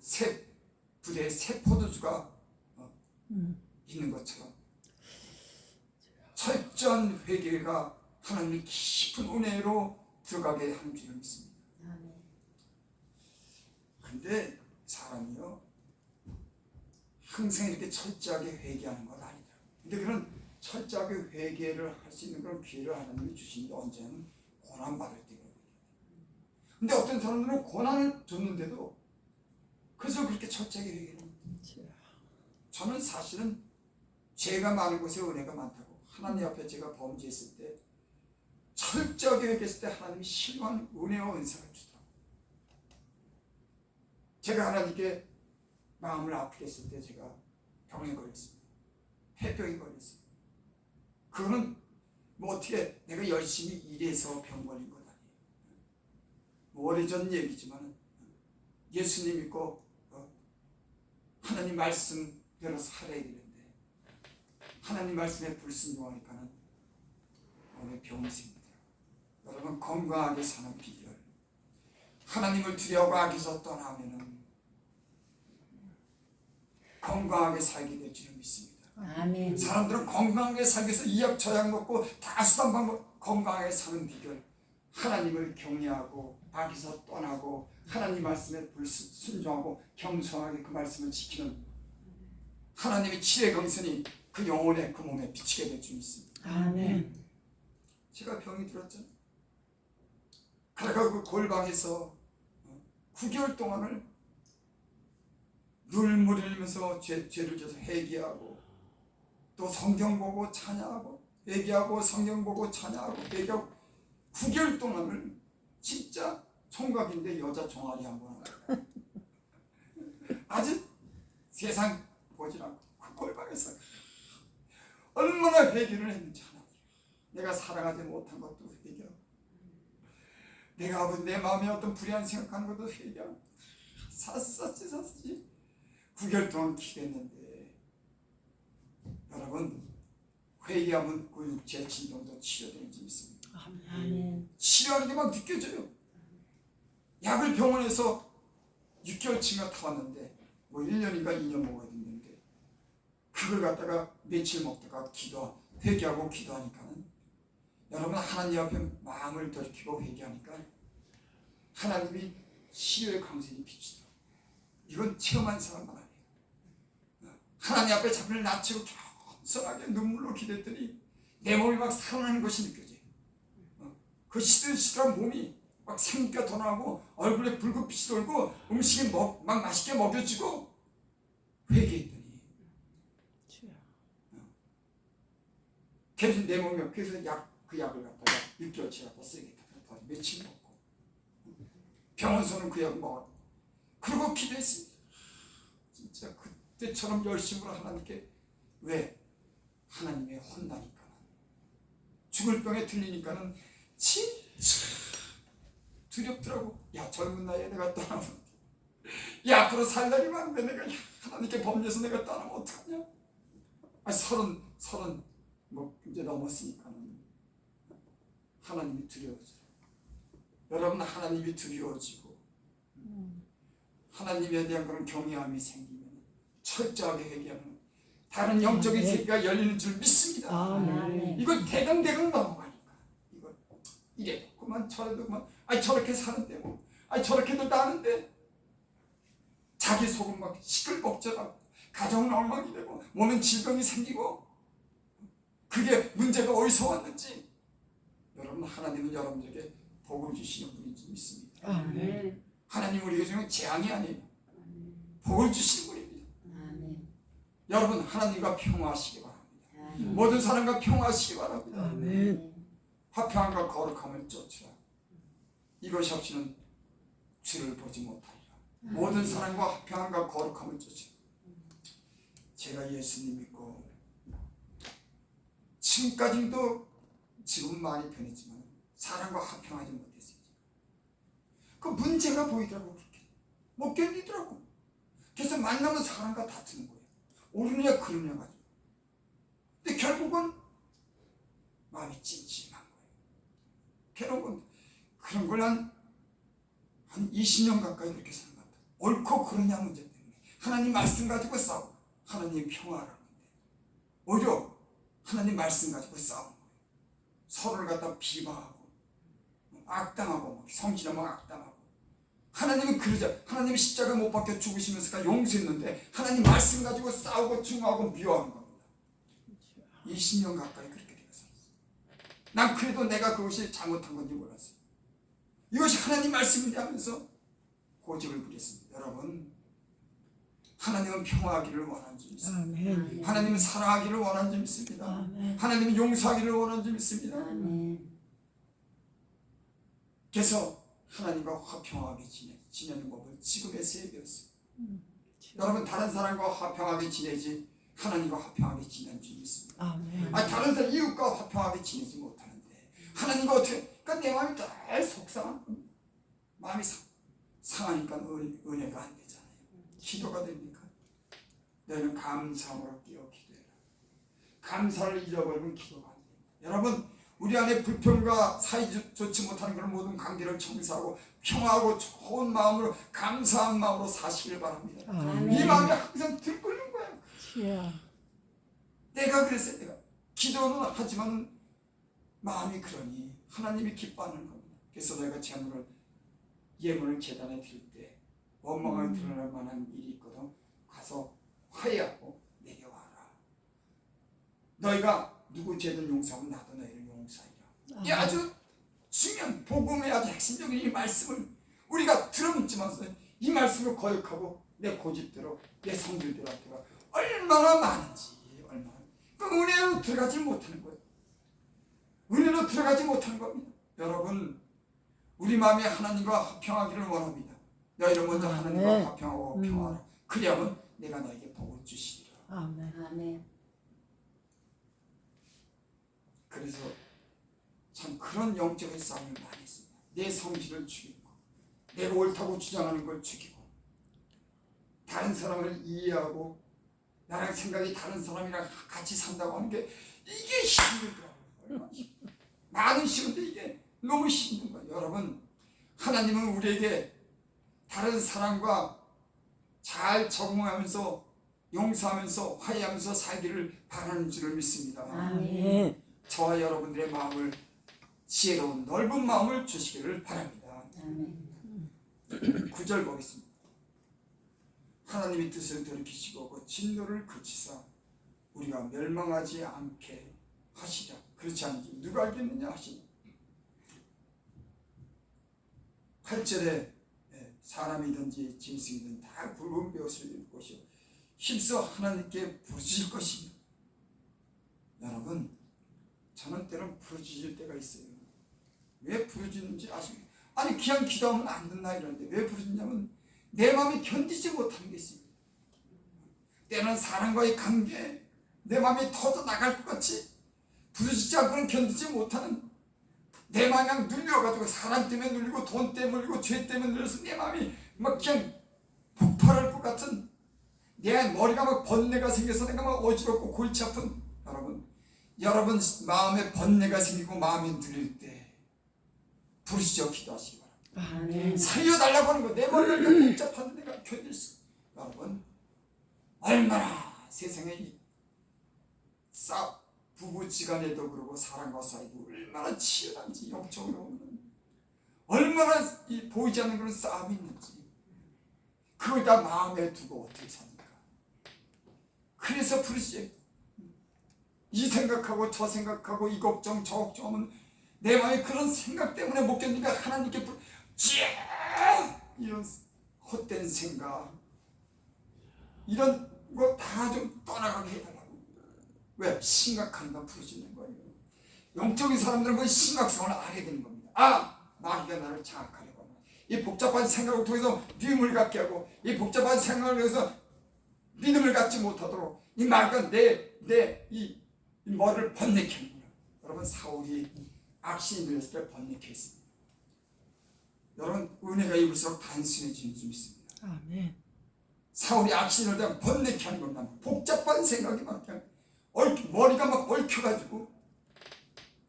새 부대의 새 포도주가 있는 것처럼 철저한 회개가 하나님의 깊은 은혜로 들어가게 하는 줄을 믿습니다. 아멘. 근데 사람이요 항상 이렇게 철저하게 회개하는 건 아니다. 근데 그런 철저하게 회개를 할 수 있는 그런 기회를 하나님이 주신 게 언제는 고난 받을 때거든요. 근데 어떤 사람들은 고난을 줬는데도 그래서 그렇게 철저하게 회개를 합니다. 저는 사실은 죄가 많은 곳에 은혜가 많다고, 하나님 앞에 제가 범죄했을 때 철저하게 회개했을 때 하나님이 실망 은혜와 은사를 주더라고요. 제가 하나님께 마음을 아프게 했을 때 제가 병에 걸렸습니다. 폐병이 걸렸어요. 그거는 뭐 어떻게 내가 열심히 일해서 병 걸린 건 아니에요. 뭐 오래전 얘기지만 예수님 믿고 하나님 말씀대로 살아야 되는데 하나님 말씀에 불순종하니까는 오늘 병이 생기더라고요. 여러분 건강하게 사는 비결, 하나님을 두려워하고 악에서 떠나면은 건강하게 살게 될 줄을 믿습니다. 아멘. 사람들은 건강하게 살기 위해서 이약 저약 먹고 다 수단 방법 건강하게 사는 비결, 하나님을 경외하고 악에서 떠나고 하나님 말씀에 순종하고 겸손하게 그 말씀을 지키는 하나님의 지혜 경선이 그 영혼에 그 몸에 비치게 될 줄 믿습니다. 아멘. 제가 병이 들었잖아요. 그래가 그 골방에서 9개월 동안을 눈물 흘리면서 죄를 져서 회개하고 또 성경 보고 찬양하고 회개하고 성경 보고 찬양하고 회개하고 9개월 동안을 진짜 총각인데 여자 종아리 한번 하고 아주 세상 보지 않고 그 골방에서 얼마나 회개를 했는지 하나님, 내가 사랑하지 못한 것도 회개하고 내가 내 마음에 어떤 불의한 생각하는 것도 회개하고 샅샅이 9개월 동안 기도했는데 여러분 회개하면 그 육체의 진정도 치료되는 줄 믿습니다. 아멘. 치료하는 게 막 느껴져요. 약을 병원에서 6개월치가 타왔는데 뭐 1년인가 2년 먹어야 됐는데 그걸 갖다가 며칠 먹다가 회개하고 기도하니까는 여러분 하나님 앞에 마음을 돌이키고 회개하니까 하나님이 치료의 광선이 비치더라고요. 이건 체험한 사람만 아니에요. 하나님 앞에 자기를 낮추고 겸손하게 눈물로 기도했더니 내 몸이 막 살아나는 것이 느껴져요. 그 시들시들한 몸이 막 생기가 돋아나고 얼굴에 붉은빛이 돌고 음식이 막 맛있게 먹여지고 회개했더니 그래서 내 몸이 그래서 그 약을 갖다가 6개월치 갖다 쓰게 더 며칠 먹고 병원서는 그 약 먹었고 그리고 기도했습니다. 진짜 그때처럼 열심으로 하나님께 왜? 하나님의 혼나니까 죽을 병에 들리니까는 진짜 두렵더라고. 야 젊은 나이에 내가 떠나면 야 앞으로 살 날이 많은데 내가 하나님께 범죄해서 내가 떠나면 어떡하냐. 서른 뭐 이제 넘었으니까는 하나님이 두려워져. 여러분 하나님이 두려워지고 하나님에 대한 그런 경외함이 생기면 철저하게 회개하면 다른 영적인 세계가 열리는 줄 믿습니다. 아멘. 이거 대강대강 넘어가니까 이거 이래도 그만 저래도 그만 저렇게 사는데 뭐 저렇게도 나는데 자기 속은 막 시끌벅적하고 가정은 엉망이 되고 몸엔 질병이 생기고 그게 문제가 어디서 왔는지 여러분 하나님은 여러분들에게 복을 주시는 분인지 믿습니다. 아멘. 하나님 우리에게 주는 재앙이 아니에요. 복을 주시는 분입니다. 아멘. 여러분 하나님과 평화하시기 바랍니다. 아멘. 모든 사람과 평화하시기 바랍니다. 아멘. 화평함과 거룩함을 쫓으라. 이것이 없이는 주를 보지 못하리라. 모든 사람과 화평함과 거룩함을 쫓으라. 제가 예수님 믿고 지금까지도 지금 많이 변했지만 사람과 화평하지 못했어요. 그 문제가 보이더라고. 그렇게 못 견디더라고. 그래서 만나면 사람과 다투는 거예요. 옳으냐 그르냐 가지고. 근데 결국은 마음이 찜찜한 거예요. 결국은 그런 걸 한 20년 가까이 그렇게 사는 것 같아요. 옳고 그르냐 문제 때문에 하나님 말씀 가지고 싸우고 하나님 평화라는데 오히려 하나님 말씀 가지고 싸우는 거예요. 서로를 갖다 비방하고 악당하고 성질하면 악당하고 하나님은 그러자. 하나님이 십자가 못 박혀 죽으시면서 용서했는데 하나님 말씀 가지고 싸우고 중하고 미워하는 겁니다. 20년 가까이 그렇게 되었어요. 난 그래도 내가 그것이 잘못한 건지 몰랐어요. 이것이 하나님 말씀이냐 하면서 고집을 부렸습니다. 여러분, 하나님은 평화하기를 원하는 줄 믿습니다. 아멘. 하나님은 사랑하기를 원하는 줄 믿습니다. 아멘. 하나님은 용서하기를 원하는 줄 믿습니다. 아멘. 그래서 하나님과 화평하게 지내는 법을 지금에서야 배웠어요. 여러분, 다른 사람과 화평하게 지내지 하나님과 화평하게 지내는 줄 믿습니다. 아멘. 아니, 다른 사람 이웃과 화평하게 지내지 못하는데 하나님과 어떻게? 그러니까 내 마음이 늘 속상한 겁니다. 마음이 상하니까 은혜가 안 되잖아요. 기도가 됩니까? 너희는 감사함으로 깨어 기도해라. 감사를 잃어버리면 기도가 안 됩니다. 여러분, 우리 안에 불평과 사이 좋지 못하는 그런 모든 관계를 청소하고 평화하고 좋은 마음으로 감사한 마음으로 사시길 바랍니다. 아멘. 이 마음이 항상 들끓는 거예요. 주여. 내가 그랬어요. 내가 기도는 하지만 마음이 그러니 하나님이 기뻐하는 겁니다. 그래서 내가 예물을 제단에 드릴 때 원망을 드러날 만한 일이 있거든. 가서 화해하고 내게 와라. 너희가 누구 죄든 용서하면 나도 너희를 용서하리라. 이 아주 중요한 복음의 아주 핵심적인 이 말씀을 우리가 들었지만서 이 말씀을 거역하고 내 고집대로 내 성질대로 할 때가 얼마나 많은지, 얼마나 그 은혜로 들어가지 못하는 거예요. 은혜로 들어가지 못하는 겁니다. 여러분, 우리 마음이 하나님과 화평하기를 원합니다. 너희는 먼저 하나님과 화평하고 평화하라. 그리하면 내가 너에게 복을 주시리라. 아멘. 아멘. 그래서 참 그런 영적인 싸움을 많이 했습니다. 내 성질을 죽이고 내가 옳다고 주장하는 걸 죽이고 다른 사람을 이해하고 나랑 생각이 다른 사람이랑 같이 산다고 하는 게 이게 힘들더라고요. 많은 쉬운데 이게 너무 힘든 거예요. 여러분, 하나님은 우리에게 다른 사람과 잘 적응하면서 용서하면서 화해하면서 살기를 바라는 줄을 믿습니다. 아멘. 저와 여러분들의 마음을 지혜로운 넓은 마음을 주시기를 바랍니다. 아멘. 9절 보겠습니다. 하나님이 뜻을 돌이키시고 그 진노를 그치사 우리가 멸망하지 않게 하시라. 그렇지 않은지 누가 알겠느냐 하시니 8절에 사람이든지 짐승이든 다 굵은 벼슬을 입을 것이요 힘써 하나님께 부르짖을 것이며. 여러분, 저는 때론 부르짖을 때가 있어요. 왜 부르짖는지 아십니까? 아니, 그냥 기도하면 안 된다 이러는데 왜 부르짖냐면 내 마음이 견디지 못하는 게 있습니다. 때는 사람과의 관계, 내 마음이 터져 나갈 것 같이 부르짖지 않고는 견디지 못하는 내 마음이 그냥 눌려가지고 사람 때문에 눌리고 돈 때문에 눌리고 죄 때문에 눌려서 내 마음이 막 그냥 폭발할 것 같은 내 머리가 막 번뇌가 생겨서 내가 막 어지럽고 골치 아픈 여러분 마음에 번뇌가 생기고 마음이 눌릴 때 부르짖어 기도하시기 바랍니다. 아멘. 살려달라고 하는 거 내 머리가 복잡한데 내가 견딜 수. 여러분, 얼마나 세상에 부부지간에도 그러고 사람과 사이도 얼마나 치열한지 영적으로 보면 얼마나 이 보이지 않는 그런 싸움이 있는지 그걸 다 마음에 두고 어떻게 삽니까? 그래서 부르짖어요. 이 생각하고 저 생각하고 이 걱정 저 걱정하면 내 마음에 그런 생각 때문에 못 견디니까 하나님께 이런 헛된 생각 이런 거 다 좀 떠나가게 해달라고. 왜? 심각한가 부르짖는 거예요. 영적인 사람들은 그 심각성을 알게 되는 겁니다. 아! 마귀가 나를 장악하려고 합니다. 이 복잡한 생각을 통해서 미움을 갖게 하고 이 복잡한 생각을 통해서 믿음을 갖지 못하도록 이 마귀가 이 머리를 번뇌케 하는 거예요. 여러분, 사울이 악신이 들렸을 때 번뇌케 했습니다. 여러분, 은혜가 입을수록 단순해지는 줄 믿습니다. 아멘. 사울이 악신을 다 번뇌케 하는 겁니다. 복잡한 생각이 막 그냥 머리가 막 얽혀가지고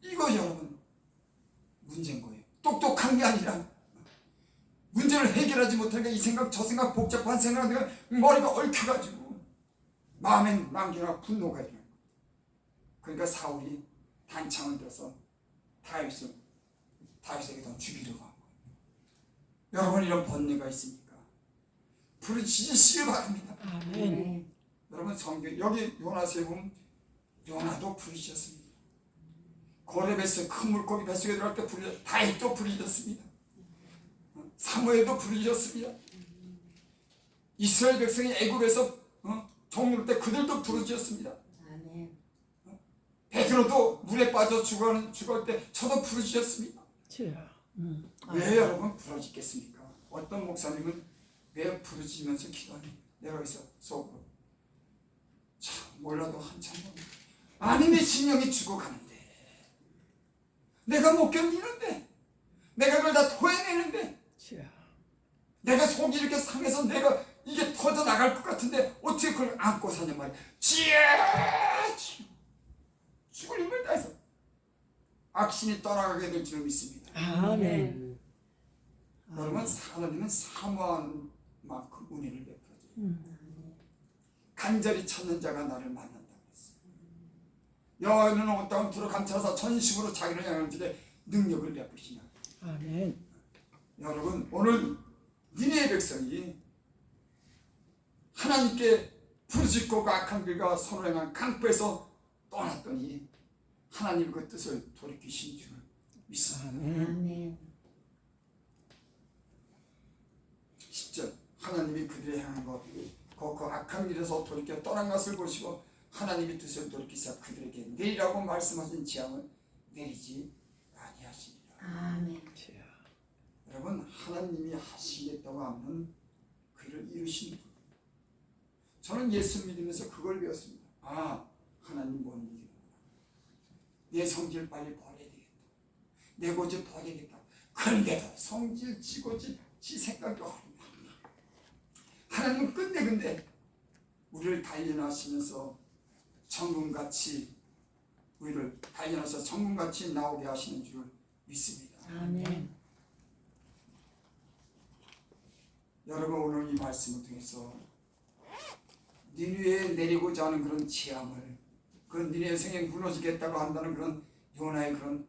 이거 여러분 문제인 거예요. 똑똑한 게 아니라 문제를 해결하지 못하니까 이 생각 저 생각 복잡한 생각을 머리가 얽혀가지고 마음엔 낭기나 분노가 일어나요. 그러니까 사울이 단창을 들어서 다윗에게 더 죽이려고 한 거예요. 여러분 이런 번뇌가 있습니까? 부르짖으시길 바랍니다. 아멘. 여러분 성경 여기 요나서에 보면 요나도 부르짖었습니다. 고레베스 큰 물고기 뱃속에 들어갈 때 부르짖었습니다. 다윗도 부르짖었습니다. 사무엘도 부르짖었습니다. 이스라엘 백성이 애굽에서 종놀 때 그들도 부르짖었습니다. 아멘. 베드로도 물에 빠져 죽을 때 저도 부르짖었습니다. 왜 여러분 부르짖겠습니까? 어떤 목사님은 왜 부르짖으면서 기도하니? 내가 여기서 속으로 참 몰라도 한참 아니 내 심령이 죽어가는데 내가 못 견디는데 내가 그걸 다 토해내는데 내가 속이 이렇게 상해서 내가 이게 터져 나갈 것 같은데 어떻게 그걸 안고 사냐 말이야. 죽을 힘을 다해서 악신이 떠나가게 될 줄 믿습니다. 아멘. 여러분 하나님은 사모한 만큼 은혜를 베풀어줘요. 간절히 찾는 자가 나를 만난다고 했어요. 여호와는 온 땅을 두루 감찰하사 전심으로 자기를 향하는 자에게 능력을 베푸시냐. 아멘. 여러분 오늘 니네의 백성이 하나님께 부르짖고 그 악한 길과 선을 행한 강포에서 떠났더니 하나님 그 뜻을 돌이키신 줄 믿습니다. 아멘. 10절 하나님이 그들의 향한 그 악한 길에서 돌이켜 떠난 것을 보시고 하나님이 뜻을 돌이키사 그들에게 내리라고 말씀하신 재앙을 내리지 아니하시니라. 아멘. 여러분 하나님이 하시겠다고 하면 그 일을 이루시는 분. 저는 예수 믿으면서 그걸 배웠습니다. 하나님 뭔 일이구나. 내 성질 빨리 버려야 되겠다. 내 고집 버려야겠다. 그런데도 성질 지고집 지 생각이 어렵다. 하나님은 근데 우리를 단련하시면서 정금같이 우리를 단련해서 정금같이 나오게 하시는 줄 믿습니다. 아멘. 여러분 오늘 이 말씀을 통해서 니느웨에 내리고자 하는 그런 재앙을 그 니느웨 성에 무너지겠다고 한다는 그런 요나의 그런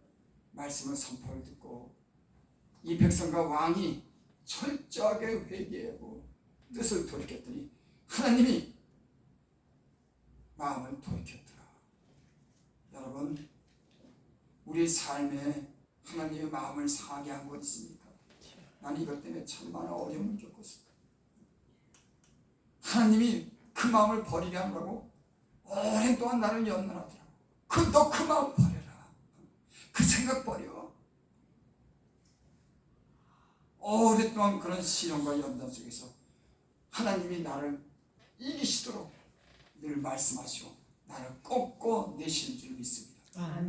말씀을 선포를 듣고 이 백성과 왕이 철저하게 회개하고 뜻을 돌이켰더니 하나님이 마음을 돌이켰더라. 여러분 우리 삶에 하나님의 마음을 상하게 한 것 있습니까? 나는 이것 때문에 참 많은 어려움을 겪었어요. 하나님이 그 마음을 버리게 하느라고 오랜 동안 나를 연단하더라고. 너 그 마음 버려라. 그 생각 버려. 오랫동안 그런 시련과 연단 속에서 하나님이 나를 이기시도록 늘 말씀하시고 나를 꺾고 내시는 줄 믿습니다.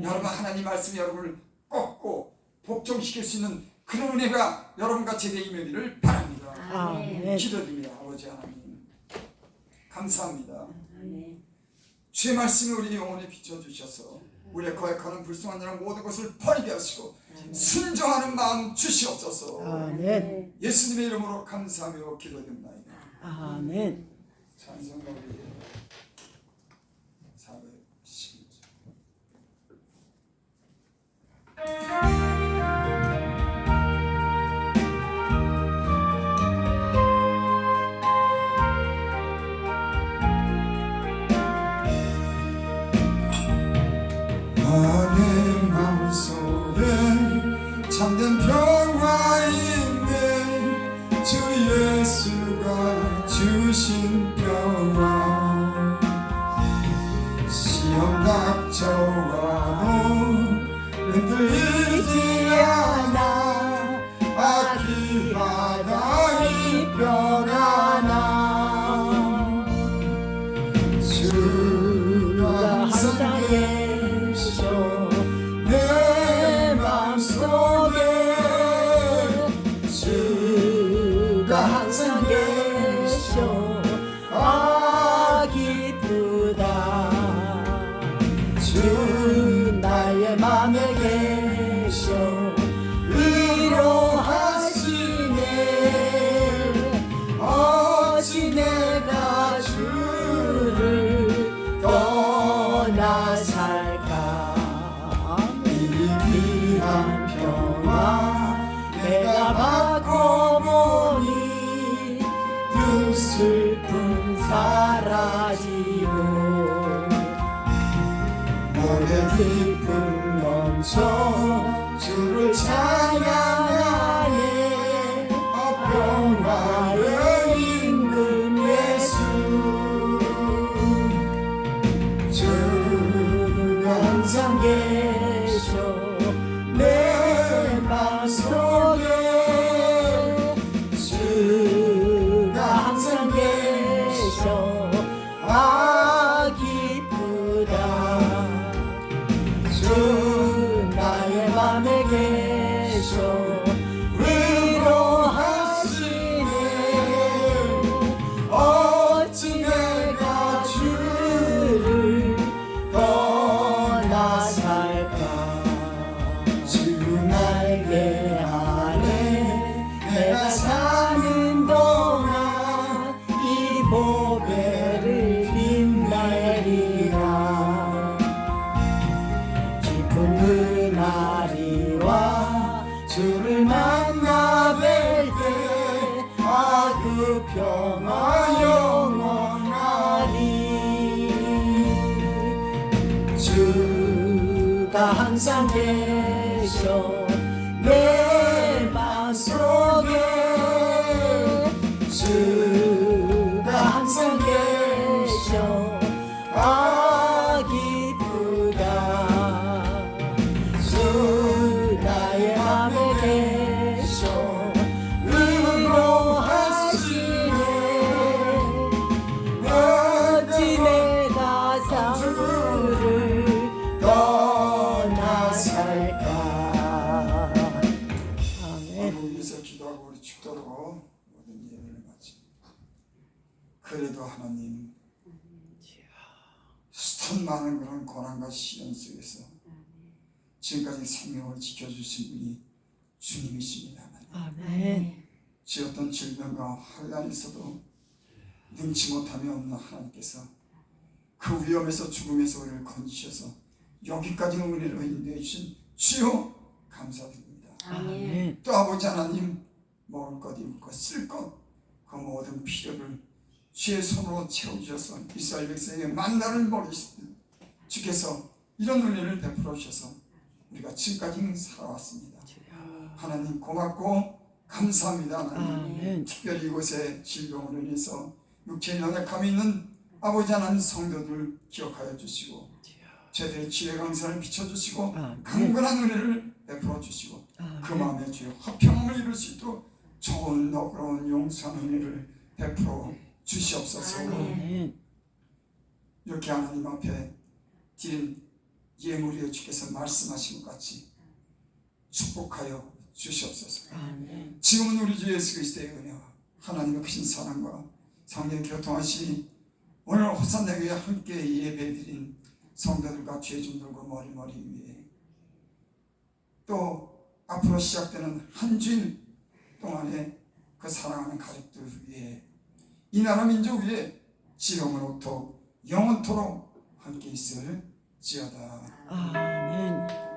여러분 하나님 말씀이 여러분을 꺾고 복종시킬 수 있는 그런 은혜가 여러분과 제게 임하기를 바랍니다. 아멘. 기도드립니다. 아버지 하나님 감사합니다. 아멘. 주의 말씀이 우리 영혼에 비춰주셔서 우리의 거역하는 불순한 일은 모든 것을 버리게 하시고 순종하는 마음 주시옵소서. 아멘. 예수님의 이름으로 감사하며 기도드립니다. 아멘. 찬송가 우리 411절. 내 마음속에 참된 평화 있네 주 예수가 주신 평화 시험 닥쳐와도 흔들리지 않아 악기 바다이 변하나 주가 항상 계셔 내 맘속에 주가 항상 계셔 기쁘다. 주 나의 맘에 계셔 위로하시네. 어찌 내가 주를 떠나 살까. 이 귀한 평화 내가 받고 슬픔 사라지고 너의 기쁨 넘쳐 주를 찬양하네 평화의 임금 예수 주가 항상 계셔 내 맘속에 주가 항상 계셔 기쁘다 주 나의 맘에 계셔 위로하시네 어찌 내가 주를 떠나 살까 주 날개 아래 내가 사는 동안 이 보배를 빛내리라 깊은 그날이와 주를 만나 뵐때 그 평화 영원하리 주가 항상 계셔 내 맘속에 주가 항상 계셔 기쁘다 주 나의 맘에 계셔 위로하시네 어찌 내가 주를 떠나 살까 아멘. 오늘 위해서 기도하고 우리 축도로 모든 예배를 마칩니다. 그래도 하나님 숱한 많은 그런 고난과 시련 속에서 지금까지 생명을 지켜주신 분이 주님이십니다. 아멘. 지 어떤 질병과 환난에서도 능치 못함이 없는 하나님께서 그 위험에서 죽음에서 우리를 건지셔서 여기까지 은혜로 인도해 주신 주여 감사드립니다. 아멘. 또 아버지 하나님 먹을 것 입을 것 쓸 것 그 모든 필요를 주의 손으로 채워주셔서 이스라엘 백성에게 만나를 먹이시듯 주께서 이런 은혜를 베풀어 주셔서 우리가 지금까지 살아왔습니다. 하나님 고맙고 감사합니다. 하나님 아멘. 특별히 이곳에 질병으로 인해서 육체의 연약함이 있는 아버지 하나님 성도들 기억하여 주시고 제대로 지혜 강산을 비춰주시고 아멘. 강건한 은혜를 베풀어 주시고 그 마음에 주여 화평함을 이룰 수 있도록 좋은 너그러운 용서한 은혜를 베풀어 주시옵소서. 아멘. 이렇게 하나님 앞에 드린 예물에 주께서 말씀하신 것 같이 축복하여 주시옵소서. 아멘. 지금은 우리 주 예수 그리스도의 은혜와 하나님의 크신 사랑과 성령의 교통하심이 오늘 호산나교회 함께 예배드린 성도들과 죄종들과 머리머리 위에 또 앞으로 시작되는 한 주일 동안에 그 사랑하는 가족들 위해 이 나라 민족 위에 지금으로부터 영원토록 함께 있을지어다. 아멘.